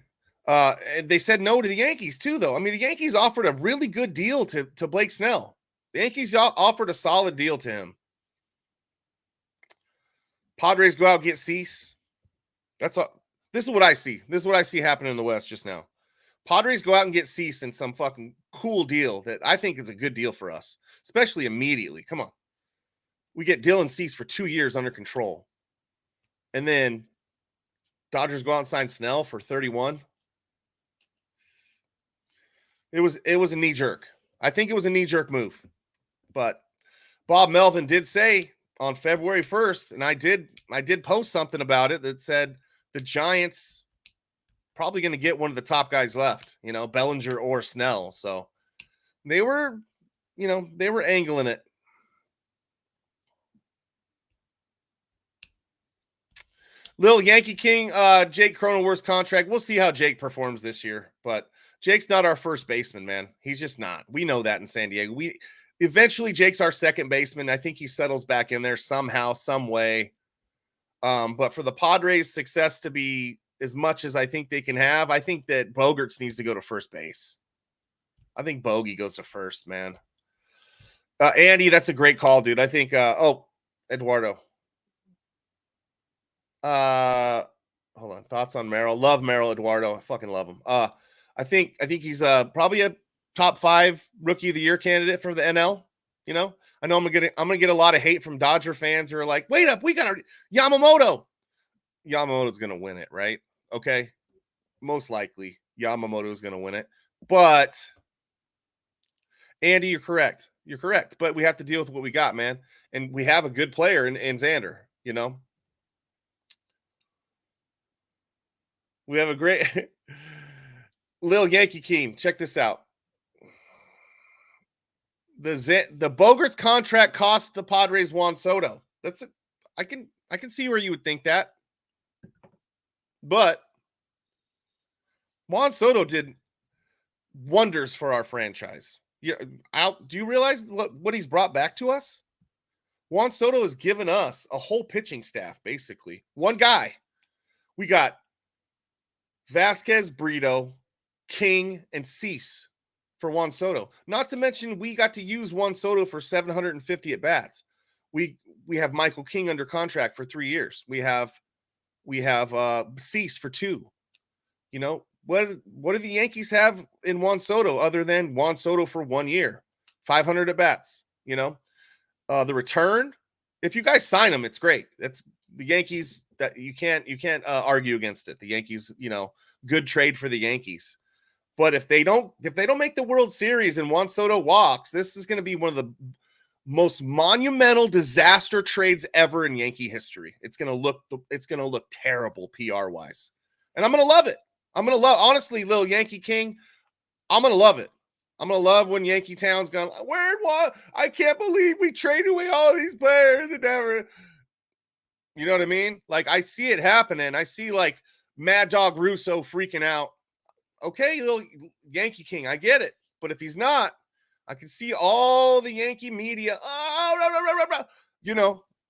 They said no to the Yankees too, though. I mean, the Yankees offered a really good deal to Blake Snell. The Yankees offered a solid deal to him. Padres go out and get Cease. That's all. This is what I see. This is what I see happening in the West just now. Padres go out and get Cease in some fucking cool deal that I think is a good deal for us, especially immediately. Come on. We get Dylan Cease for 2 years under control. And then Dodgers go out and sign Snell for 31. It was a knee jerk. I think it was a knee jerk move. But Bob Melvin did say on February 1st, and I did post something about it that said the Giants probably going to get one of the top guys left, Bellinger or Snell. So they were angling it. Lil Yankee King, Jake Cronenworth's contract. We'll see how Jake performs this year, but Jake's not our first baseman, man. He's just not. We know that in San Diego. Eventually Jake's our second baseman. I think he settles back in there somehow, some way. But for the Padres' success to be as much as I think they can have, I think that Bogaerts needs to go to first base. I think Bogey goes to first, man. Andy, that's a great call, dude. I think, Eduardo. Hold on. Thoughts on Merrill? Love Merrill, Eduardo. I fucking love him. I think he's probably a top 5 rookie of the year candidate for the NL. I know I'm gonna get a lot of hate from Dodger fans who are like, wait up, we got our Yamamoto. Yamamoto's gonna win it, right? Okay. Most likely Yamamoto's gonna win it. But Andy, you're correct. You're correct. But we have to deal with what we got, man. And we have a good player in Xander, We have a great Lil Yankee King. Check this out. The Bogaerts contract cost the Padres Juan Soto. I can see where you would think that. But Juan Soto did wonders for our franchise. Do you realize what he's brought back to us? Juan Soto has given us a whole pitching staff, basically. One guy. We got Vasquez, Brito, King, and Cease for Juan Soto. Not to mention we got to use Juan Soto for 750 at bats. We have Michael King under contract for 3 years. We have Cease for 2. What do the Yankees have in Juan Soto other than Juan Soto for 1 year? 500 at bats. The return. If you guys sign him, it's great. That's the Yankees. That you can't argue against it. The Yankees, good trade for the Yankees. But if they don't make the World Series and Juan Soto walks, this is going to be one of the most monumental disaster trades ever in Yankee history. It's going to look terrible PR wise, and I'm going to love it. Honestly, Lil Yankee King. I'm going to love it. I'm going to love when Yankee Town's gone. I can't believe we traded away all these players and never. You know what I mean? Like, I see it happening. I see, like, Mad Dog Russo freaking out. Okay, little Yankee King, I get it. But if he's not, I can see all the Yankee media,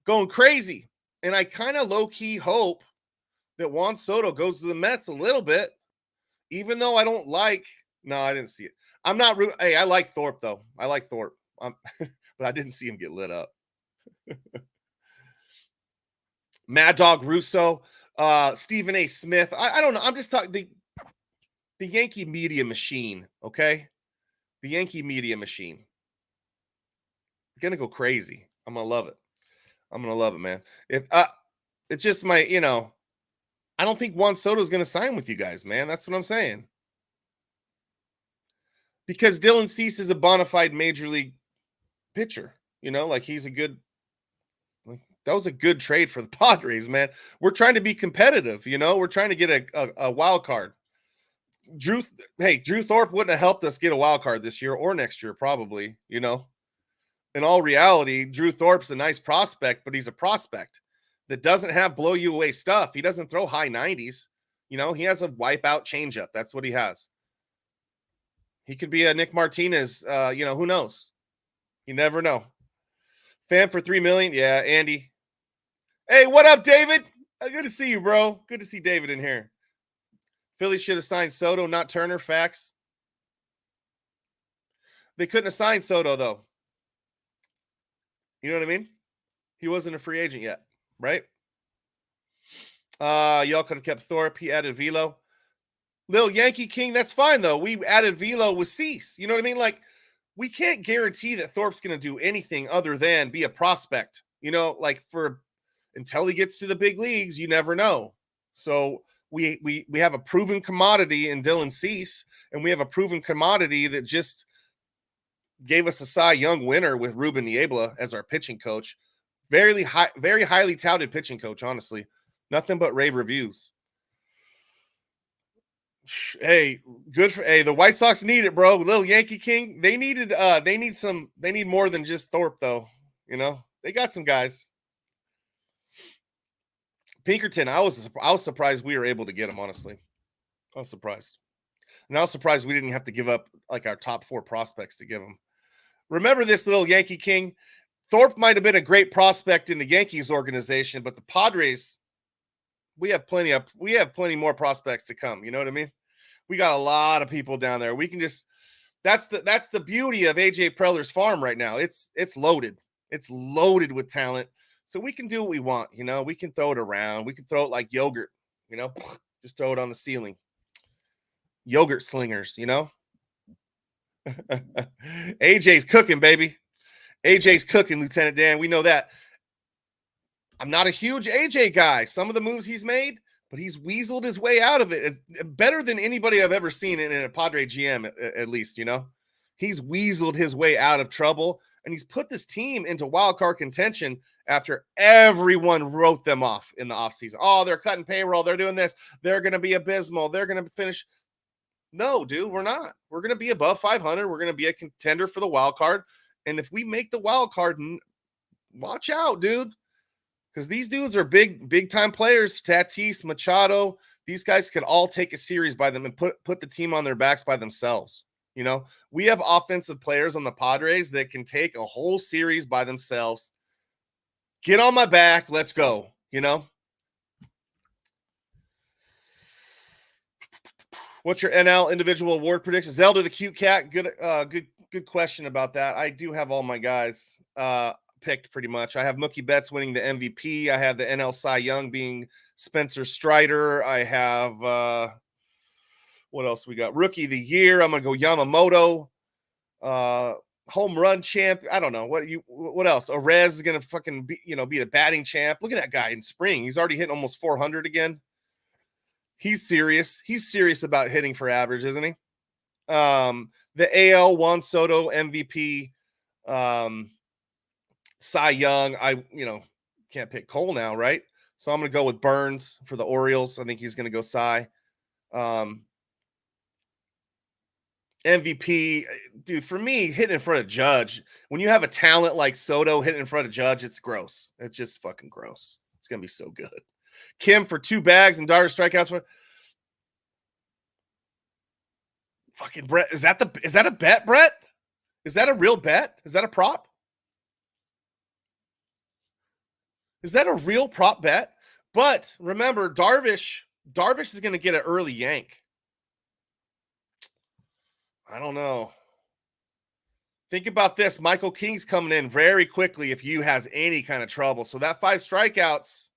going crazy. And I kind of low-key hope that Juan Soto goes to the Mets a little bit, even though I don't like – no, I didn't see it. I'm not – hey, I like Thorpe, though. I like Thorpe. But I didn't see him get lit up. Mad Dog Russo, Stephen A. Smith. I don't know. I'm just talking the Yankee media machine, okay? The Yankee media machine. Gonna go crazy. I'm gonna love it. I'm gonna love it, man. If it's just my, I don't think Juan Soto is gonna sign with you guys, man. That's what I'm saying. Because Dylan Cease is a bona fide major league pitcher. You know, like he's a good. Like, that was a good trade for the Padres, man. We're trying to be competitive. You know, we're trying to get a wild card. Drew Thorpe wouldn't have helped us get a wild card this year or next year, probably. You know, in all reality, Drew Thorpe's a nice prospect, but he's a prospect that doesn't have blow you away stuff. He doesn't throw high 90s. You know, he has a wipeout changeup. That's what he has. He could be a Nick Martinez. You know, who knows? You never know. Fan for $3 million. Yeah, Andy. Hey, what up, David? Good to see you, bro. Good to see David in here. Philly should have signed Soto, not Turner. Facts. They couldn't have signed Soto, though. You know what I mean? He wasn't a free agent yet, right? Y'all could have kept Thorpe. He added Velo. Lil Yankee King, that's fine, though. We added Velo with Cease. You know what I mean? Like, we can't guarantee that Thorpe's going to do anything other than be a prospect. You know, like until he gets to the big leagues, you never know. So we have a proven commodity in Dylan Cease, and we have a proven commodity that just gave us a Cy Young winner with Ruben Niebla as our pitching coach. Very highly touted pitching coach, honestly. Nothing but rave reviews. Hey, good for the White Sox need it, bro. Little Yankee King. They need more than just Thorpe, though. You know, they got some guys. Pinkerton, I was surprised we were able to get him, honestly. I was surprised. And I was surprised we didn't have to give up like our top 4 prospects to give him. Remember this, little Yankee King? Thorpe might have been a great prospect in the Yankees organization, but the Padres, we have plenty more prospects to come. You know what I mean? We got a lot of people down there. We can just that's the beauty of AJ Preller's farm right now. It's loaded. It's loaded with talent. So we can do what we want, you know. We can throw it around. We can throw it like yogurt, you know. Just throw it on the ceiling. Yogurt slingers, you know. AJ's cooking, baby. AJ's cooking, Lieutenant Dan. We know that. I'm not a huge AJ guy. Some of the moves he's made, but he's weaseled his way out of it. It's better than anybody I've ever seen in a Padre GM, at least, you know. He's weaseled his way out of trouble, and he's put this team into wild card contention after everyone wrote them off in the offseason. Oh, they're cutting payroll. They're doing this. They're going to be abysmal. They're going to finish. No, dude, we're not. We're going to be above 500. We're going to be a contender for the wild card. And if we make the wild card, watch out, dude. Because these dudes are big time players. Tatis, Machado, these guys could all take a series by them and put the team on their backs by themselves. You know, we have offensive players on the Padres that can take a whole series by themselves. Get on my back. Let's go. You know, what's your NL individual award prediction? Zelda the cute cat. Good question about that. I do have all my guys picked pretty much. I have Mookie Betts winning the MVP. I have the NL Cy Young being Spencer Strider. I have what else we got? Rookie of the year. I'm gonna go Yamamoto. Home run champ. I don't know what else. Orez is gonna fucking be the batting champ. Look at that guy in spring. He's already hitting almost 400 again. He's serious. He's serious about hitting for average, isn't he? The AL Juan Soto MVP. Cy Young. I can't pick Cole now, right? So I'm gonna go with Burns for the Orioles. I think he's gonna go Cy. MVP, dude, for me, hitting in front of Judge, when you have a talent like Soto hitting in front of Judge, it's gross. It's just fucking gross. It's going to be so good. Kim for 2 bags and Dyer strikeouts for fucking Brett. Is that a bet, Brett? Is that a real bet? Is that a prop? Is that a real prop bet? But remember, Darvish is going to get an early yank. I don't know. Think about this. Michael King's coming in very quickly if you has any kind of trouble. So that 5 strikeouts,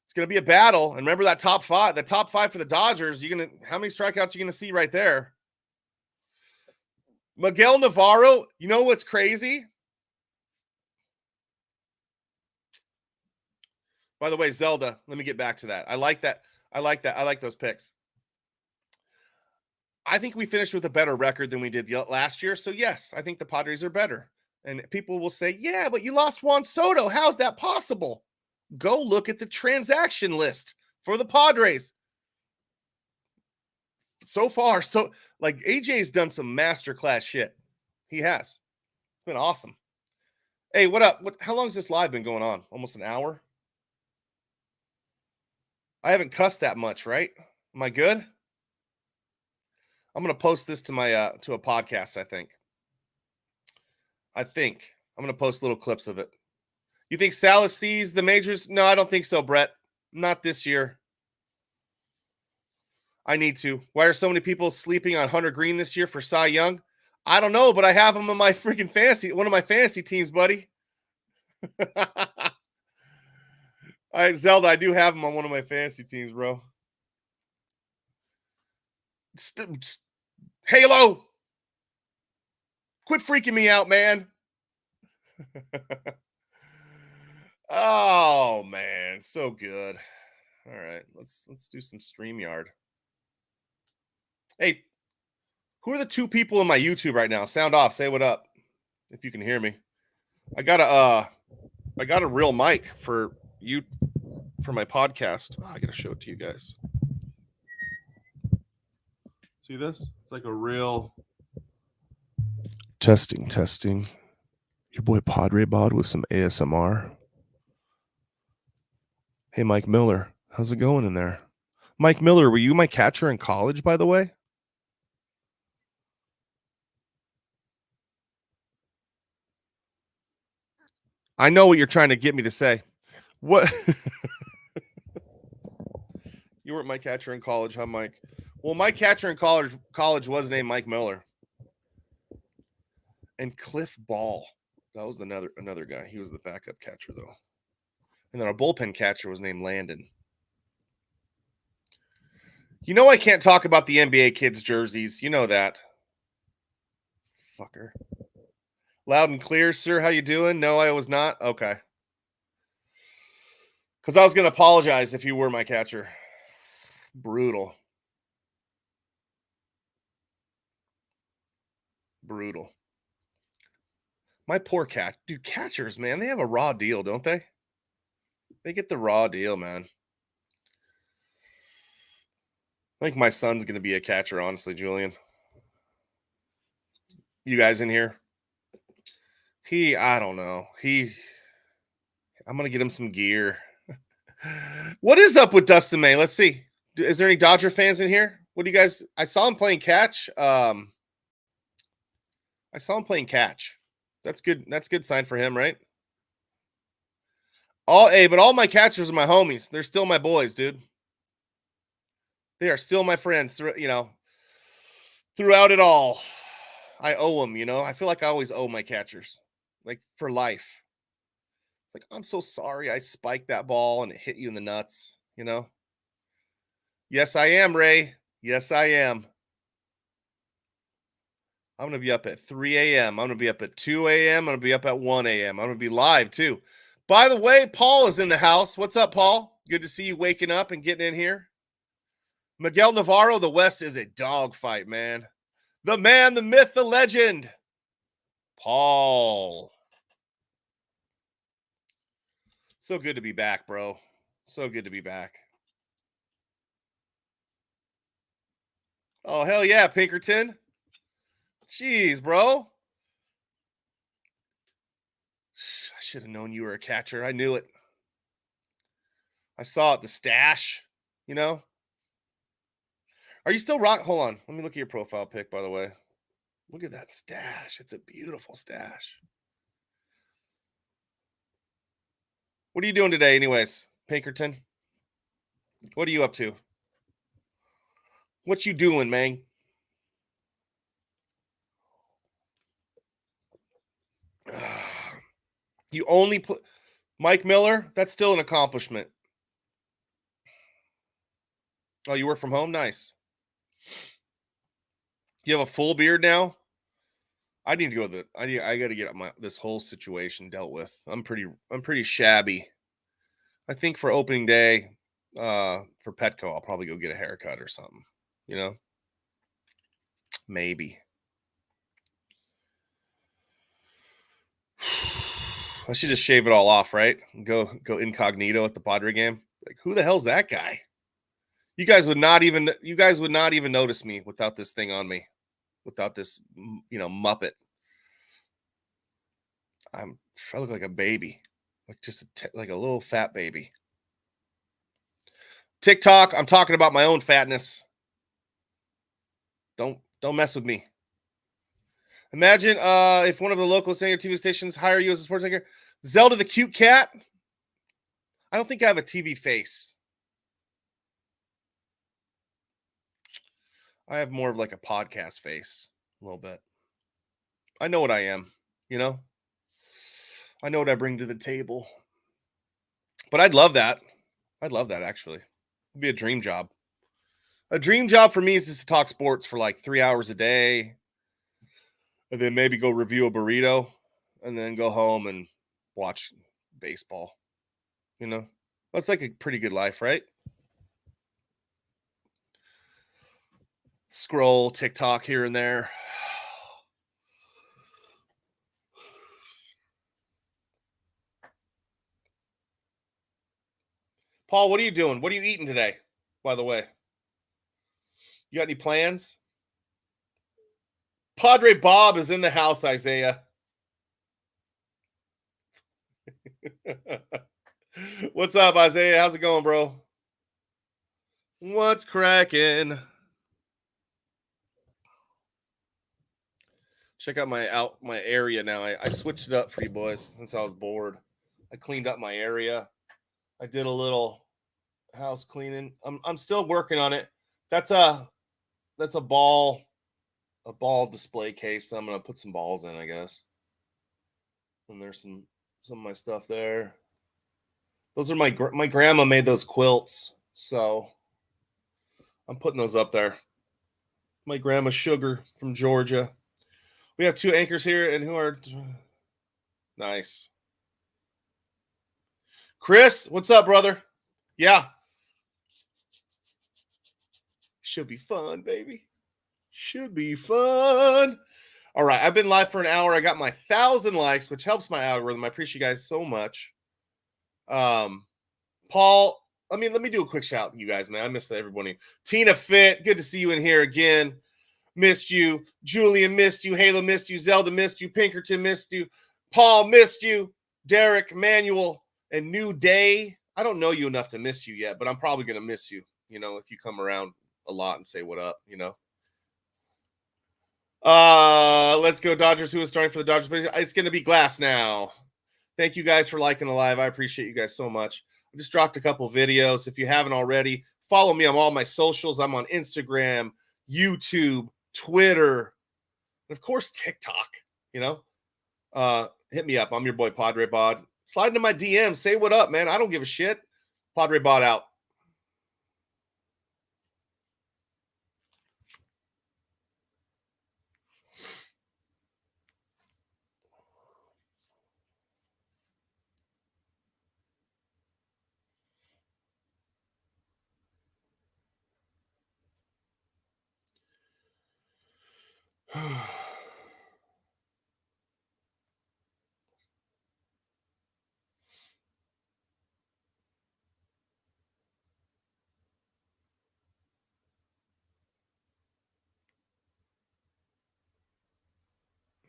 it's going to be a battle. And remember that top 5 for the Dodgers, how many strikeouts are you going to see right there? Miguel Navarro, you know what's crazy? By the way, Zelda, let me get back to that. I like that. I like those picks. I think we finished with a better record than we did last year. So, yes, I think the Padres are better. And people will say, yeah, but you lost Juan Soto. How's that possible? Go look at the transaction list for the Padres. So far, like AJ's done some masterclass shit. He has. It's been awesome. Hey, what up? How long has this live been going on? Almost an hour? I haven't cussed that much, right? Am I good? I'm going to post this to my to a podcast, I think. I'm going to post little clips of it. You think Salas sees the majors? No, I don't think so, Brett. Not this year. I need to. Why are so many people sleeping on Hunter Green this year for Cy Young? I don't know, but I have him on my freaking one of my fantasy teams, buddy. All right, Zelda, I do have him on one of my fantasy teams, bro. Halo! Quit freaking me out, man. Oh, man. So good. All right, let's do some StreamYard. Hey, who are the two people in my YouTube right now? Sound off. Say what up if you can hear me. I got a real mic for my podcast. Oh, I got to show it to you guys. See this? It's like a real testing. Your boy Padre Bod with some ASMR. Hey, Mike Miller, how's it going in there? Mike Miller, were you my catcher in college, by the way? I know what you're trying to get me to say. What? You weren't my catcher in college, huh, Mike? Well, my catcher in college was named Mike Miller. And Cliff Ball. That was another guy. He was the backup catcher, though. And then our bullpen catcher was named Landon. You know I can't talk about the NBA kids' jerseys. You know that. Fucker. Loud and clear, sir. How you doing? No, I was not. Okay. Because I was going to apologize if you were my catcher. Brutal. My poor cat. Dude, catchers, man, they have a raw deal, don't they? They get the raw deal, man. I think my son's going to be a catcher, honestly, Julian. You guys in here? I don't know. I'm going to get him some gear. What is up with Dustin May? Let's see. Is there any Dodger fans in here? What do you guys? I saw him playing catch. I saw him playing catch. That's good. That's a good sign for him, right? But all my catchers are my homies. They're still my boys, dude. They are still my friends throughout it all. I owe them, I feel like I always owe my catchers, like for life. It's like, I'm so sorry I spiked that ball and it hit you in the nuts, Yes, I am, Ray. Yes, I am. I'm going to be up at 3 a.m. I'm going to be up at 2 a.m. I'm going to be up at 1 a.m. I'm going to be live, too. By the way, Paul is in the house. What's up, Paul? Good to see you waking up and getting in here. Miguel Navarro, the West is a dogfight, man. The man, the myth, the legend. Paul. So good to be back, bro. So good to be back. Oh, hell yeah, Pinkerton. Jeez, bro. I should have known you were a catcher. I knew it. I saw it, the stash, Are you still Hold on. Let me look at your profile pic, by the way. Look at that stash. It's a beautiful stash. What are you doing today, anyways, Pinkerton? What are you up to? What you doing, man? You only put Mike Miller? That's still an accomplishment. Oh, you work from home? Nice. You have a full beard now? I need to go I got to get this whole situation dealt with. I'm pretty shabby. I think for opening day, for Petco, I'll probably go get a haircut or something, Maybe. I should just shave it all off, right? Go incognito at the Padre game. Like, who the hell's that guy? You guys would not even notice me without this thing on me, without this, Muppet. I look like a baby, like just like a little fat baby. TikTok, I'm talking about my own fatness. Don't mess with me. Imagine if one of the local senior TV stations hire you as a sports anchor. Zelda the cute cat. I don't think I have a TV face. I have more of like a podcast face, a little bit. I know what I am, I know what I bring to the table. But I'd love that. Actually. It'd be a dream job. A dream job for me is just to talk sports for like 3 hours a day. And then maybe go review a burrito and then go home and watch baseball. That's like a pretty good life, right? Scroll TikTok here and there. Paul, what are you doing? What are you eating today, by the way? You got any plans? Padre Bob is in the house, Isaiah. What's up, Isaiah? How's it going, bro? What's cracking? Check out my area now. I switched it up for you boys since I was bored. I cleaned up my area. I did a little house cleaning. I'm still working on it. That's a ball display case. I'm gonna put some balls in, I guess. And there's some of my stuff there. Those are my grandma made those quilts, so I'm putting those up there. My grandma Sugar from Georgia. We have 2 anchors here, and who are nice. Chris, what's up, brother? Yeah. Should be fun, baby. Should be fun. All right, I've been live for an hour. I got my 1,000 likes, which helps my algorithm. I appreciate you guys so much. Paul, let me do a quick shout to you guys, man. I missed everybody. Tina Fit, good to see you in here again. Missed you. Julian missed you. Halo missed you. Zelda missed you. Pinkerton missed you. Paul missed you. Derek, Manuel, and New Day. I don't know you enough to miss you yet, but I'm probably going to miss you, if you come around a lot and say what up, Let's go Dodgers. Who is starting for the Dodgers? It's going to be Glass now. Thank you guys for liking the live. I appreciate you guys so much. I just dropped a couple videos. If you haven't already, follow me on all my socials. I'm on Instagram, YouTube, Twitter, and of course TikTok. Hit me up. I'm your boy Padre Bod. Slide into my DMs. Say what up, man. I don't give a shit. Padre Bod out.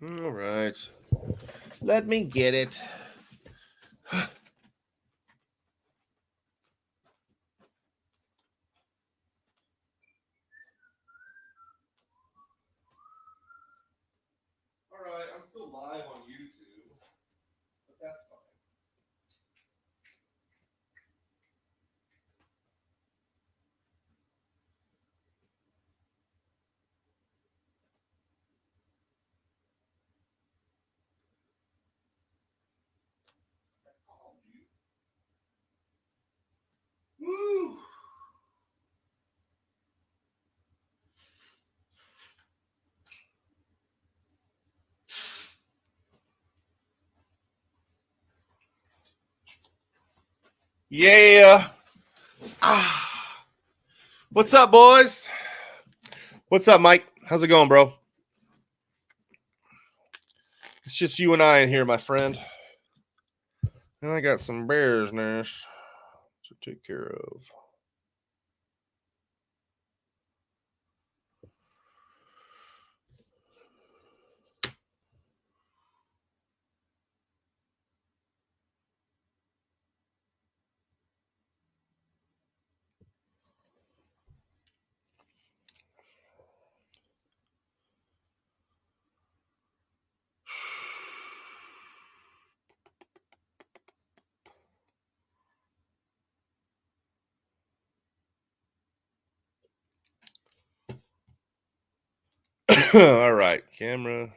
All right. Let me get it. All right. I'm still live on YouTube, but that's fine. Woo! Yeah. What's up, boys? What's up, Mike? How's it going, bro? It's just you and I in here, my friend. And I got some bears nest to take care of. All right, camera.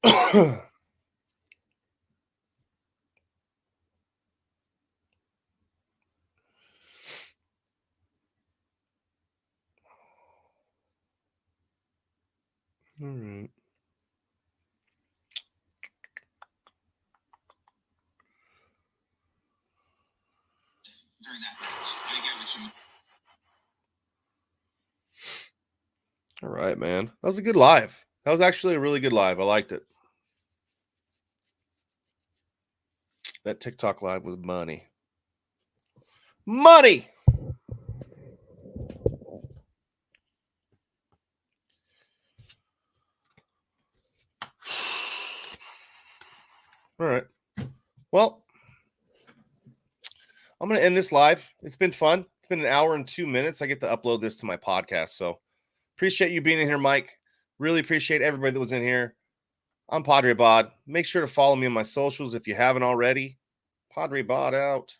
All right. During that match, I get what you. All right, man. That was a good live. That was actually a really good live. I liked it. That TikTok live was money. Money. All right. Well, I'm going to end this live. It's been fun. It's been an hour and 2 minutes. I get to upload this to my podcast. So appreciate you being in here, Mike. Really appreciate everybody that was in here. I'm Padre Bod. Make sure to follow me on my socials if you haven't already. Padre Bod out.